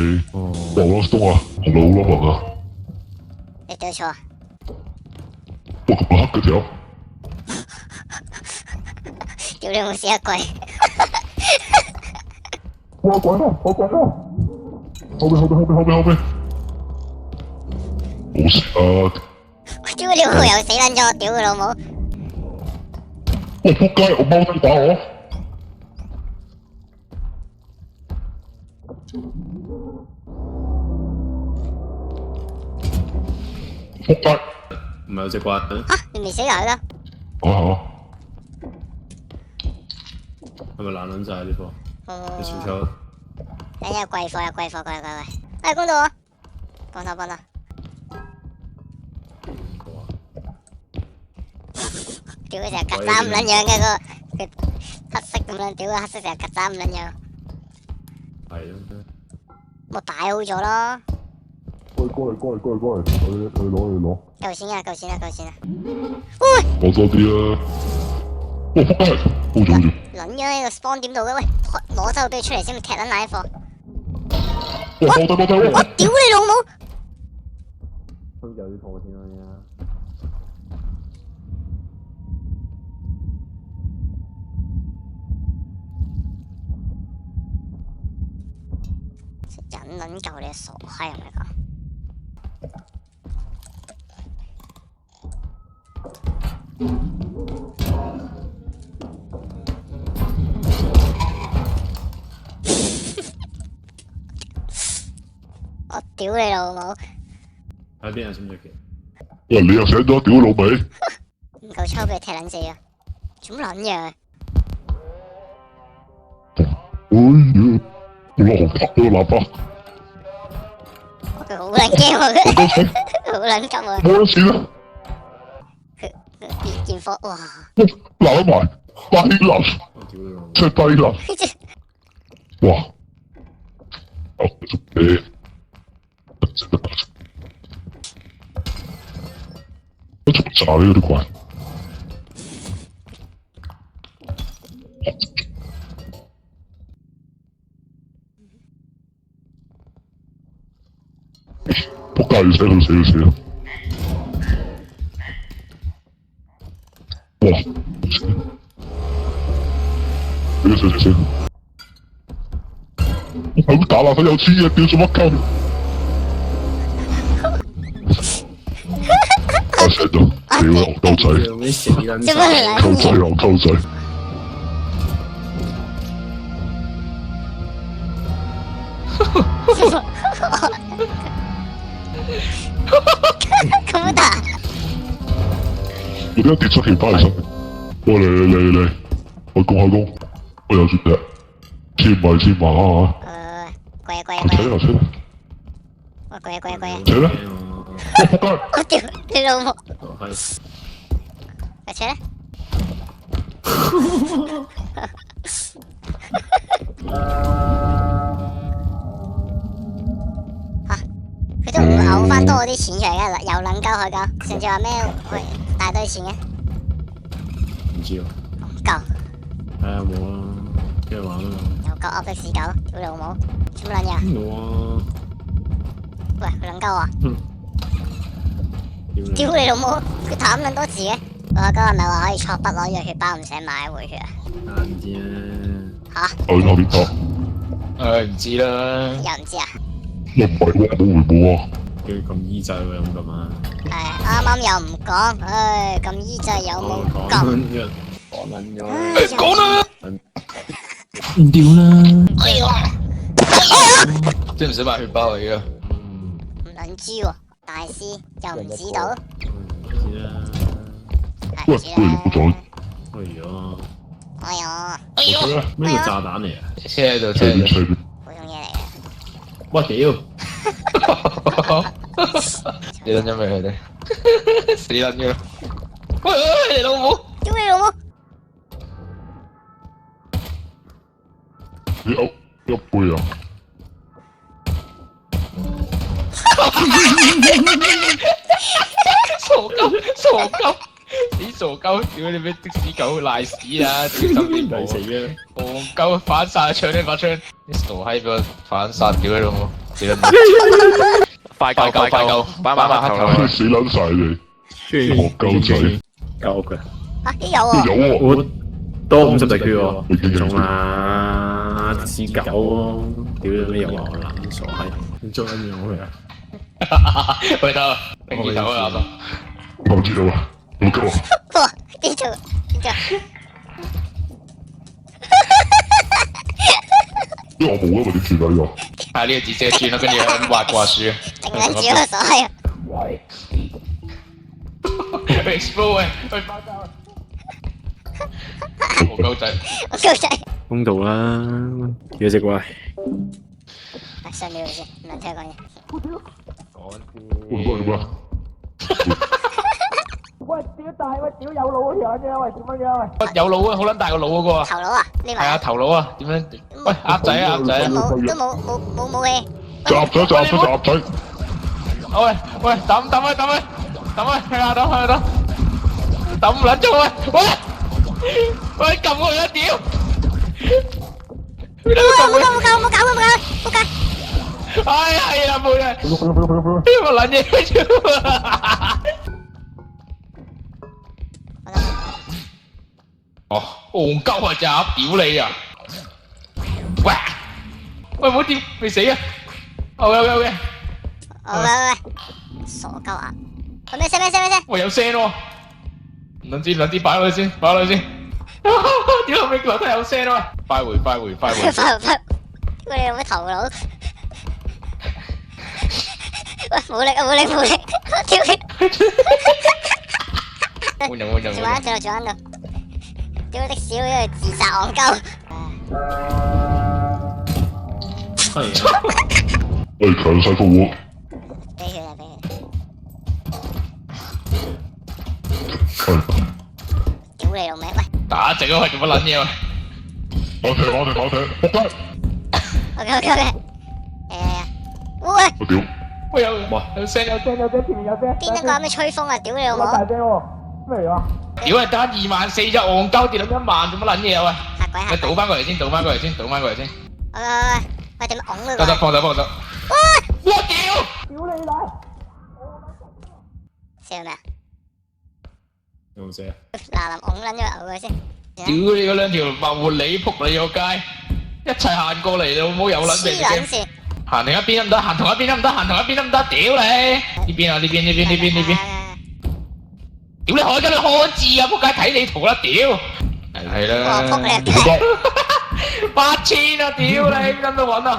你黃羅東啊，紅路好多雲啊！你屌錯啊！哇咁黑嘅條，屌你冇死一鬼！哇鬼啊！我鬼啊！後邊！冇事啊！屌你老母又死撚咗！屌佢老母！哇仆街！我踎低打我！仆街！唔係有隻怪？嚇你未死㗎佢㗎？係咪爛撚晒呢課？你全抽？等下貴貨有貴貨，貴！哎公道啊！幫手！屌佢成日曱甴咁撚樣嘅個黑色咁樣，屌個黑色成日曱甴咁撚樣。係咯。咪擺好咗咯。過嚟！你攞！夠錢啊！喂！攞多啲啦！哇仆街！好咗！撚樣喺個 spawn 點度嘅？喂，攞走俾佢出嚟先，踢撚奶貨。哇！冇得！我屌你老母！佢又要同我錢啦！忍撚夠你傻閪係咪講？我屌你老母！喺邊啊？識唔識嘅？喂，你又醒咗？屌老味！唔夠抽俾你踢撚死啊！做乜撚嘢？哎呀！我攞紅塔嗰個喇叭。佢好撚驚喎，佢好撚急喎。冇得錢啦！件貨哇！鬧埋低能，真係低能！哇！我仲炸呢啲怪。仆街要死啦！哇！死！我係咁打爛佢有錢嘢，屌做乜鳩？我死咗，屌戇鳩仔！做咩死撚做乜嚟？戇鳩仔！咁大？我點解跌出條巴嚟身？喂嚟！開工！我有住隻，千萬啊！貴！扯啦！哇貴！扯啦！我仆街！我屌你老母！係。快扯啦！嚇！佢都唔會嘔翻多啲錢出嚟嘅，又撚鳩佢㗎。上次話咩？喂，大堆錢嘅。唔知喎。唔夠。睇下冇啦，繼續玩啦。又夠噏的士狗，屌你老母！做乜撚嘢啊？冇啊！喂，佢撚鳩啊！屌你老母！佢談撚多字嘅。我阿哥係咪話可以錯筆攞藥血包唔使買回血啊？唔知啊。嚇！去後邊打。唔知啦。又唔知啊？又唔係喎，冇回報啊！叫咁醫制喎，有冇咁啊？啱又唔講，咁醫制有冇咁？講撚咗。講啦！唔屌啦！哎呀！即係唔使買血包嚟嘅。唔撚知喎，大師又唔知道。知啦。喂，不如唔再。哎呀！哎呀！咩叫炸彈嚟啊？車喺度，車喺度。普通嘢嚟嘅。喂屌！你撚咗未佢哋？死撚嘅！喂，你老母！屌你老母！一杯啊！傻鳩！你傻鳩！屌你咩的士狗賴屎啊！屌手邊冇死啊！戇鳩反殺搶呢把槍！啲傻閪俾我反殺！屌你老母！死啦！快救！擺埋黑頭你死撚晒你，學鳩仔，救佢。啊，啲有喎。有喎，我多50隻血喎，你見中啦，黐狗喎，屌你又話我懶傻閪，你捉緊住我佢啊！喂得，擰住頭啊！我知道啊，好鳩啊，哇，點做？因為我冇因為點算啊呢個？係呢個字即係轉啦，跟住挖掛樹。整緊住個手係。explode 喂，去爆炸！我狗仔，我狗仔。公道啦，幾隻怪？上了先，唔能聽佢講嘢。喂喂喂，喂有腦啊，好撚大個腦嗰個啊！頭腦啊，呢係啊，頭腦啊，點樣？喂，鴨仔啊，鴨仔！冇武器。雜仔，喂，抌去下抌，抌唔撚咗喂，撳佢啊屌！冇搞！哎係啦，冇嘢，邊個撚嘢？哦，戇鳩啊隻鴨，屌你啊！喂，唔好掂，未死啊！OK，傻鳩啊！咩聲？喂有聲喎，兩支擺落去先，屌你樓梯有聲喎！快回，喂，你有咩頭腦？喂，冇力，屌你！換人，仲喺度，屌的少，因為自殺戇鳩。喂強勢復活，俾佢。屌你老味，喂！打直啊！喂，做乜撚嘢喂？我踢，仆街！ OK。喂！我屌！喂有聲，前面有聲。邊一個有咩吹風啊？屌你老母！屌你得24000隻戇鳩跌到1萬，做乜撚嘢啊喂？嚇鬼！你倒翻過嚟先。喂，點樣拱佢？得，放手。我屌！笑咩啊？有冇聲？嗱，拱撚咗牛佢先。屌你嗰兩條白活你仆你個街，一齊行過嚟老母有撚味嘅。線。行另一邊都唔得，行同一邊都唔得，屌你！呢邊啊，呢邊。屌你海緊你漢字啊！仆街睇你圖啦，屌！係啦。我仆你街。 8000啊！屌你，邊度揾啊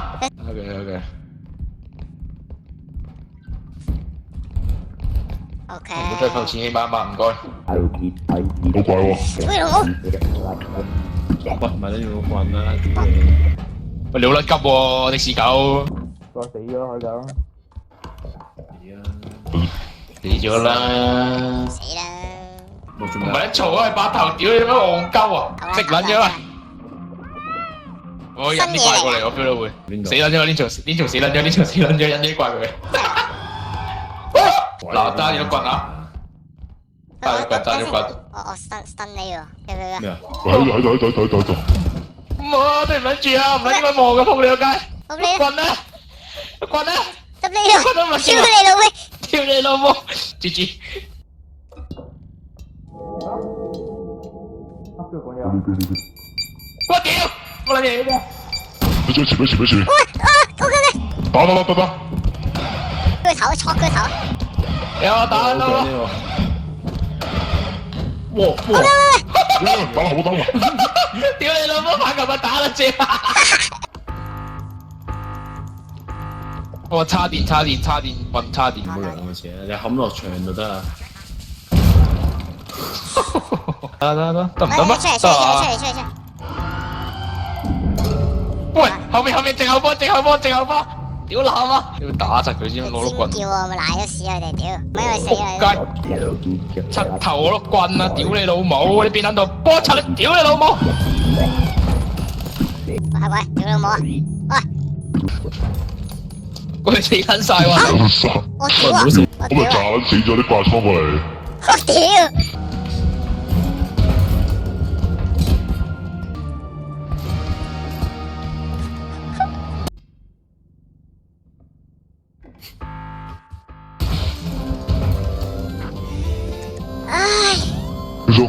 ？OK。唔好再扣錢，100唔該。好怪喎！喂，老母！喂，咪都要棍啦，屌你！喂，你好撚急喎，的士狗。個死咗海狗。死咗啦！死啦！唔係一嘈啊，白頭屌你乜戇鳩啊！食撚咗啊！我引啲怪過嚟，我 feel 到會死撚咗，呢場死撚咗，引啲怪過嚟。嗱，揸住碌棍啊！揸住棍。我stun你喎，咩？咩啊？喺度！唔好，你唔撚住啊！唔撚應該望嘅，仆你個街！我你棍啊！得你咯！屌你老味！屌你老母！GG。我屌！乜撚嘢嘅？你再前面！喂！OK。打！佢頭，戳佢頭。有啊，打到啦！哇！打好打！屌你老母，反球咪打啦啫！我叉電，棍叉電。冇用嘅錢，你冚落牆就得啦。得，得唔得咩？出嚟！喂，後面正後方，屌乸啊！要打實佢先攞碌棍。叫我咪賴咗屎佢哋屌，咪因為死啦！街柒頭我碌棍啊！屌你老母！你邊撚度波柒你？屌你老母！喂，屌你老母啊！喂！佢死撚晒喎！我屌啊！我咪斬死咗啲怪倉過嚟。我屌！唉，醫生，